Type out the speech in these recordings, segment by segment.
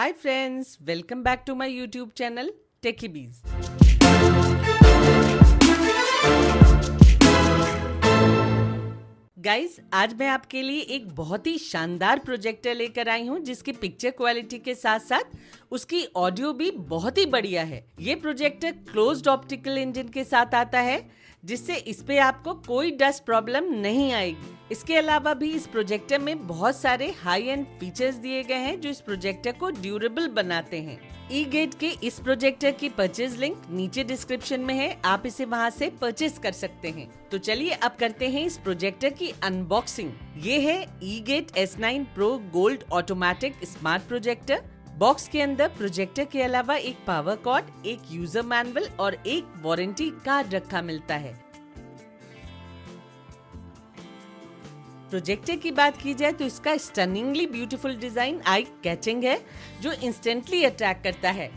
Hi friends, welcome back to my YouTube channel TechieBees. Guys, आज मैं आपके लिए एक बहुत ही शानदार प्रोजेक्टर लेकर आई हूँ जिसकी पिक्चर क्वालिटी के साथ साथ उसकी ऑडियो भी बहुत ही बढ़िया है। ये प्रोजेक्टर क्लोज्ड ऑप्टिकल इंजन के साथ आता है जिससे इस पे आपको कोई डस्ट प्रॉब्लम नहीं आएगी। इसके अलावा भी इस प्रोजेक्टर में बहुत सारे हाई एंड फीचर्स दिए गए हैं जो इस प्रोजेक्टर को ड्यूरेबल बनाते हैं। ई-गेट के इस प्रोजेक्टर की परचेज लिंक नीचे डिस्क्रिप्शन में है, आप इसे वहां से परचेज कर सकते हैं। तो चलिए अब करते हैं इस प्रोजेक्टर की अनबॉक्सिंग। ये है ई-गेट S9 Pro gold automatic smart projector. Box के अंदर प्रोजेक्टर के अलावा एक पावर कॉर्ड, एक यूजर मैनुअल और एक वारंटी कार्ड रखा मिलता है। प्रोजेक्टर की बात की जाए तो इसका stunningly beautiful design eye catching है जो इंस्टेंटली अट्रैक्ट करता है।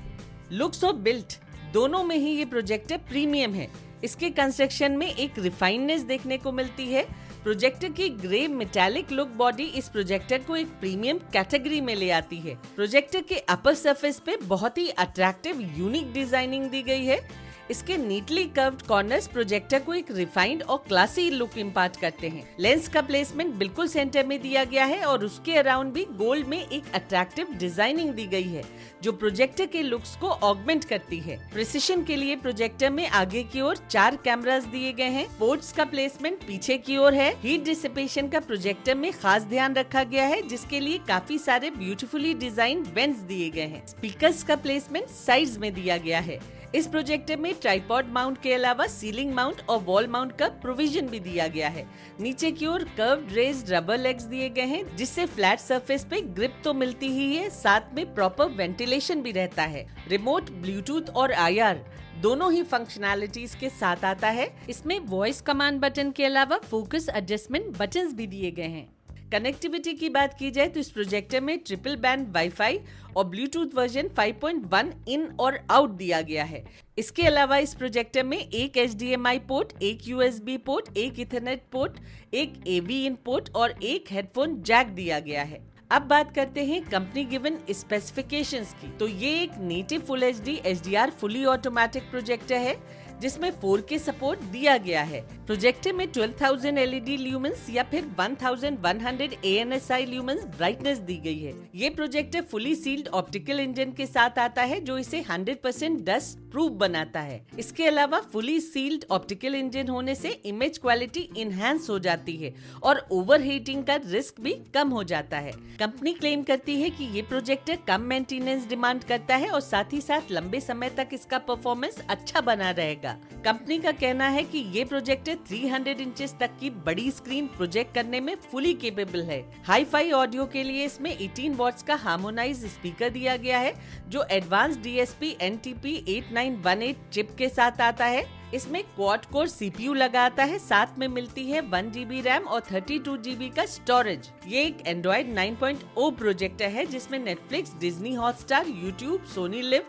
लुक्स और बिल्ट दोनों में ही ये प्रोजेक्टर प्रीमियम है। इसके कंस्ट्रक्शन में एक रिफाइननेस देखने को मिलती है। प्रोजेक्टर की ग्रे मेटालिक लुक बॉडी इस प्रोजेक्टर को एक प्रीमियम कैटेगरी में ले आती है। प्रोजेक्टर के अपर सरफेस पे बहुत ही अट्रैक्टिव यूनिक डिजाइनिंग दी गई है। इसके नीटली कर्व्ड कॉर्नर्स प्रोजेक्टर को एक रिफाइंड और क्लासी लुक इम्पार्ट करते हैं। लेंस का प्लेसमेंट बिल्कुल सेंटर में दिया गया है और उसके अराउंड भी गोल्ड में एक अट्रैक्टिव डिजाइनिंग दी गई है जो प्रोजेक्टर के लुक्स को ऑगमेंट करती है। प्रिसिशन के लिए प्रोजेक्टर में आगे की ओर 4 कैमरास दिए गए हैं। पोर्ट्स का प्लेसमेंट पीछे की ओर है। हीट डिसिपेशन का प्रोजेक्टर में खास ध्यान रखा गया है जिसके लिए काफी सारे ब्यूटीफुली डिजाइन वेंट्स दिए गए हैं। स्पीकर्स का प्लेसमेंट साइड्स में दिया गया है। इस प्रोजेक्टर में ट्राइपॉड माउंट के अलावा सीलिंग माउंट और वॉल माउंट का प्रोविजन भी दिया गया है। नीचे की ओर कर्व्ड रेज्ड रबर लेग्स दिए गए हैं जिससे फ्लैट सरफेस पे ग्रिप तो मिलती ही है, साथ में प्रॉपर वेंटिलेशन भी रहता है। रिमोट ब्लूटूथ और IR दोनों ही फंक्शनैलिटीज के साथ आता है। इसमें वॉइस कमांड बटन के अलावा फोकस एडजस्टमेंट बटन्स भी दिए गए हैं। कनेक्टिविटी की बात की जाए तो इस प्रोजेक्टर में ट्रिपल बैंड वाईफाई और ब्लूटूथ वर्जन 5.1 इन और आउट दिया गया है। इसके अलावा इस प्रोजेक्टर में एक HDMI पोर्ट, एक USB पोर्ट, एक इथरनेट पोर्ट, एक AV इन पोर्ट और एक हेडफोन जैक दिया गया है। अब बात करते हैं कंपनी गिवन स्पेसिफिकेशंस की। तो ये एक native full HD HDR fully automatic projector है जिसमें 4K सपोर्ट दिया गया है। प्रोजेक्टर में 12,000 LED ल्यूमेंस या फिर 1100 ANSI ल्यूमेंस ब्राइटनेस दी गई है। ये projector fully sealed optical engine के साथ आता है जो इसे 100% डस्ट प्रूफ बनाता है। इसके अलावा फुली सील्ड ऑप्टिकल इंजन होने से इमेज क्वालिटी इनहैंस हो जाती है और ओवरहीटिंग का रिस्क भी कम हो जाता है। कंपनी क्लेम करती है कि ये प्रोजेक्टर कम मेंटेनेंस डिमांड करता है और साथ ही साथ लंबे समय तक इसका परफॉर्मेंस अच्छा बना रहेगा। कंपनी का कहना है कि ये प्रोजेक्टर 300 इंचेस तक की बड़ी स्क्रीन प्रोजेक्ट करने में फुली केपेबल है। हाई-फाई ऑडियो के लिए इसमें 18 वॉट्स का हार्मोनाइज स्पीकर दिया गया है जो एडवांस DSP NTP 8918 चिप के साथ आता है। इसमें क्वाड कोर CPU लगा आता है, साथ में मिलती है 1 GB रैम और 32 GB का स्टोरेज। ये एक Android 9.0 प्रोजेक्टर है जिसमें Netflix, Disney Hotstar, YouTube, Sony LIV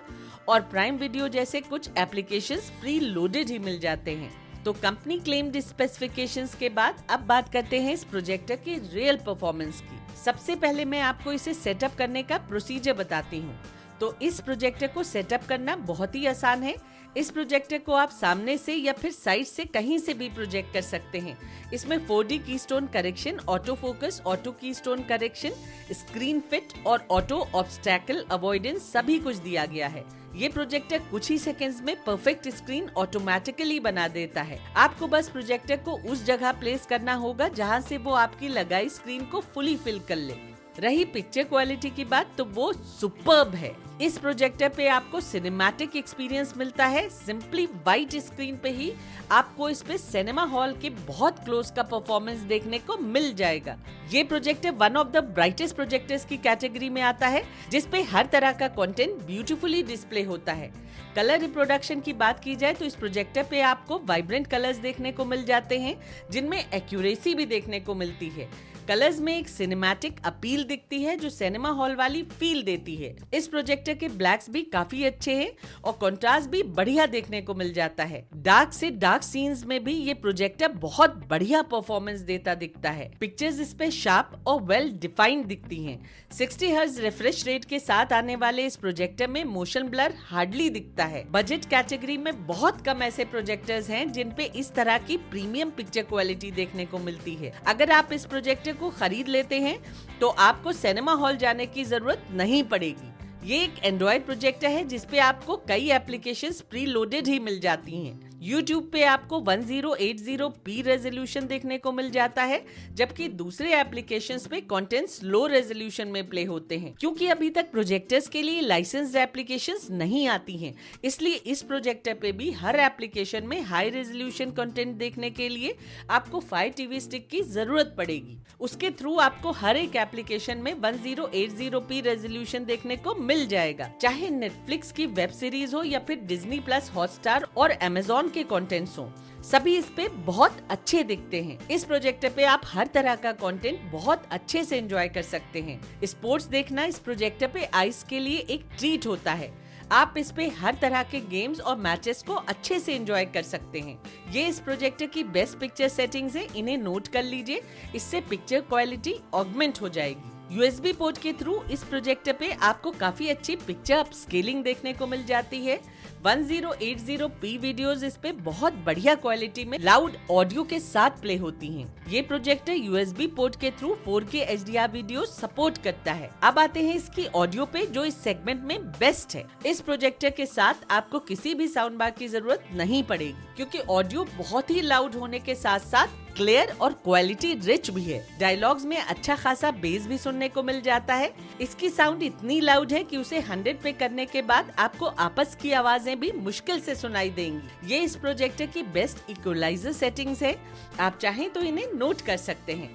और प्राइम वीडियो जैसे कुछ एप्लीकेशंस प्री लोडेड ही मिल जाते हैं। तो कंपनी क्लेम्ड स्पेसिफिकेशंस के बाद अब बात करते हैं इस प्रोजेक्टर की रियल परफॉर्मेंस की। सबसे पहले मैं आपको इसे सेटअप करने का प्रोसीजर बताती हूँ। तो इस प्रोजेक्टर को सेटअप करना बहुत ही आसान है। इस प्रोजेक्टर को आप सामने से या फिर साइड से कहीं से भी प्रोजेक्ट कर सकते हैं। इसमें 4D keystone correction, auto focus, auto keystone correction, screen fit और ऑटो ऑब्स्टैकल अवॉइडेंस सभी कुछ दिया गया है। ये प्रोजेक्टर कुछ ही सेकंड्स में परफेक्ट स्क्रीन ऑटोमेटिकली बना देता है। आपको बस प्रोजेक्टर को उस जगह प्लेस करना होगा जहां से वो आपकी लगाई स्क्रीन को फुली फिल कर ले। रही पिक्चर क्वालिटी की बात तो वो सुपर्ब है। इस प्रोजेक्टर पे आपको सिनेमैटिक एक्सपीरियंस मिलता है। सिंपली वाइट स्क्रीन पे ही आपको इस पे सिनेमा हॉल के बहुत क्लोज का परफॉर्मेंस देखने को मिल जाएगा। ये projector one of the brightest projectors की कैटेगरी में आता है जिसपे हर तरह का कंटेंट ब्यूटीफुली डिस्प्ले होता है। कलर रिप्रोडक्शन की बात की जाए तो इस प्रोजेक्टर पे आपको वाइब्रेंट कलर्स देखने को मिल जाते हैं जिनमें एक्यूरेसी भी देखने को मिलती है। कलर्स में एक सिनेमैटिक अपील दिखती है जो सिनेमा हॉल वाली फील देती है। इस प्रोजेक्टर के ब्लैक्स भी काफी अच्छे हैं और कंट्रास्ट भी बढ़िया देखने को मिल जाता है। डार्क से डार्क सीन्स में भी ये प्रोजेक्टर बहुत बढ़िया परफॉर्मेंस देता दिखता है। पिक्चर्स इस पे शार्प और वेल डिफाइंड दिखती हैं। 60 हर्ट्ज रिफ्रेश रेट के साथ आने वाले इस प्रोजेक्टर में मोशन ब्लर हार्डली दिखता है। बजट कैटेगरी में बहुत कम ऐसे प्रोजेक्टर्स हैं जिन पे इस तरह की प्रीमियम पिक्चर क्वालिटी देखने को मिलती है। अगर आप इस प्रोजेक्टर को खरीद लेते हैं तो आपको सिनेमा हॉल जाने की जरूरत नहीं पड़ेगी। ये एक एंड्रॉइड प्रोजेक्टर है जिसपे आपको कई एप्लीकेशंस प्री लोडेड ही मिल जाती हैं। YouTube पे आपको 1080p रेजोल्यूशन देखने को मिल जाता है, जबकि दूसरे एप्लीकेशंस पे कंटेंट्स लो रेजोल्यूशन में प्ले होते हैं। क्योंकि अभी तक प्रोजेक्टर्स के लिए लाइसेंस्ड एप्लीकेशंस नहीं आती हैं, इसलिए इस प्रोजेक्टर पे भी हर एप्लीकेशन में हाई रेजोल्यूशन कंटेंट देखने के लिए आपको फायर टीवी स्टिक की जरूरत पड़ेगी। उसके थ्रू आपको हर एक एप्लीकेशन में 1080p रेजोल्यूशन देखने को मिल जाएगा, चाहे नेटफ्लिक्स की वेब सीरीज हो या फिर डिज्नी प्लस, हॉटस्टार और अमेजॉन के कंटेंट्स हो, सभी इस पे बहुत अच्छे दिखते हैं। इस प्रोजेक्टर पे आप हर तरह का कंटेंट बहुत अच्छे से एंजॉय कर सकते हैं। स्पोर्ट्स देखना इस प्रोजेक्टर पे आइस के लिए एक ट्रीट होता है। आप इस पे हर तरह के गेम्स और मैचेस को अच्छे से एंजॉय कर सकते हैं। ये इस प्रोजेक्टर की बेस्ट पिक्चर सेटिंग्स है, इन्हें नोट कर लीजिए, इससे पिक्चर क्वालिटी ऑगमेंट हो जाएगी। USB पोर्ट के थ्रू इस प्रोजेक्टर पे आपको काफी अच्छी पिक्चर अपस्केलिंग देखने को मिल जाती है। 1080p वीडियोस इस पे बहुत बढ़िया क्वालिटी में लाउड ऑडियो के साथ प्ले होती हैं। ये प्रोजेक्टर USB पोर्ट के through 4K HDR video support करता है। अब आते हैं इसकी ऑडियो पे, जो इस सेगमेंट में बेस्ट है। इस प्रोजेक्टर के साथ आपको किसी भी साउंड बार की जरूरत नहीं पड़ेगी, क्योंकि ऑडियो बहुत ही लाउड होने के साथ साथ क्लियर और क्वालिटी रिच भी है। डायलॉग्स में अच्छा खासा बेस भी सुनने को मिल जाता है। इसकी साउंड इतनी लाउड है कि उसे 100 पे करने के बाद आपको आपस की आवाजें भी मुश्किल से सुनाई देंगी। ये इस प्रोजेक्टर की बेस्ट इक्वलाइजर सेटिंग्स है, आप चाहें तो इन्हें नोट कर सकते हैं।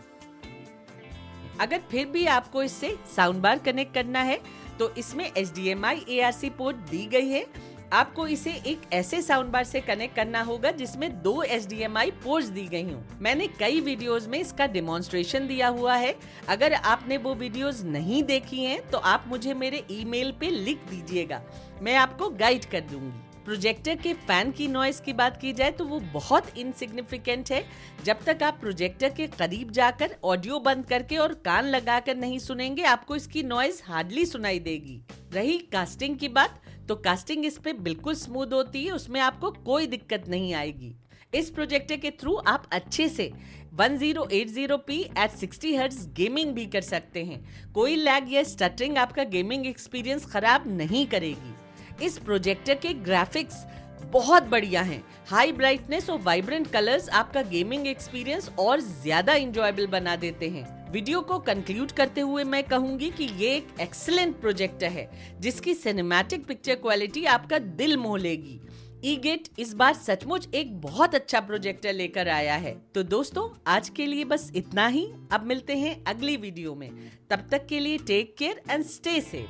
अगर फिर भी आपको इससे साउंड बार कनेक्ट करना है तो इसमें HDMI ARC पोर्ट दी गई है। आपको इसे एक ऐसे साउंड बार से कनेक्ट करना होगा जिसमें 2 HDMI पोर्ट्स दी गई हों। मैंने कई वीडियोस में इसका डेमोन्स्ट्रेशन दिया हुआ है। अगर आपने वो वीडियोस नहीं देखी हैं तो आप मुझे मेरे ईमेल पे लिख दीजिएगा, मैं आपको गाइड कर दूंगी। प्रोजेक्टर के फैन की नॉइस की बात की जाए तो वो बहुत इनसिग्निफिकेंट है। जब तक आप प्रोजेक्टर के करीब जाकर ऑडियो बंद करके और कान लगाकर नहीं सुनेंगे, आपको इसकी नॉइस हार्डली सुनाई देगी। रही कास्टिंग की बात, तो कास्टिंग इस पे बिल्कुल स्मूथ होती है, उसमें आपको कोई दिक्कत नहीं आएगी। इस प्रोजेक्टर के थ्रू आप अच्छे से 1080p at 60 हर्ट्ज गेमिंग भी कर सकते हैं। कोई लैग या स्टटरिंग आपका गेमिंग एक्सपीरियंस खराब नहीं करेगी। इस प्रोजेक्टर के ग्राफिक्स बहुत बढ़िया हैं। हाई ब्राइटनेस और वाइब्रेंट कलर्स आपका गेमिंग एक्सपीरियंस और ज्यादा इंजॉयबल बना देते हैं। वीडियो को कंक्लूड करते हुए मैं कहूंगी कि ये एक एक्सीलेंट प्रोजेक्टर है जिसकी सिनेमैटिक पिक्चर क्वालिटी आपका दिल मोह लेगी। ईगेट इस बार सचमुच एक बहुत अच्छा प्रोजेक्टर लेकर आया है। तो दोस्तों, आज के लिए बस इतना ही। अब मिलते हैं अगली वीडियो में, तब तक के लिए take care and stay safe.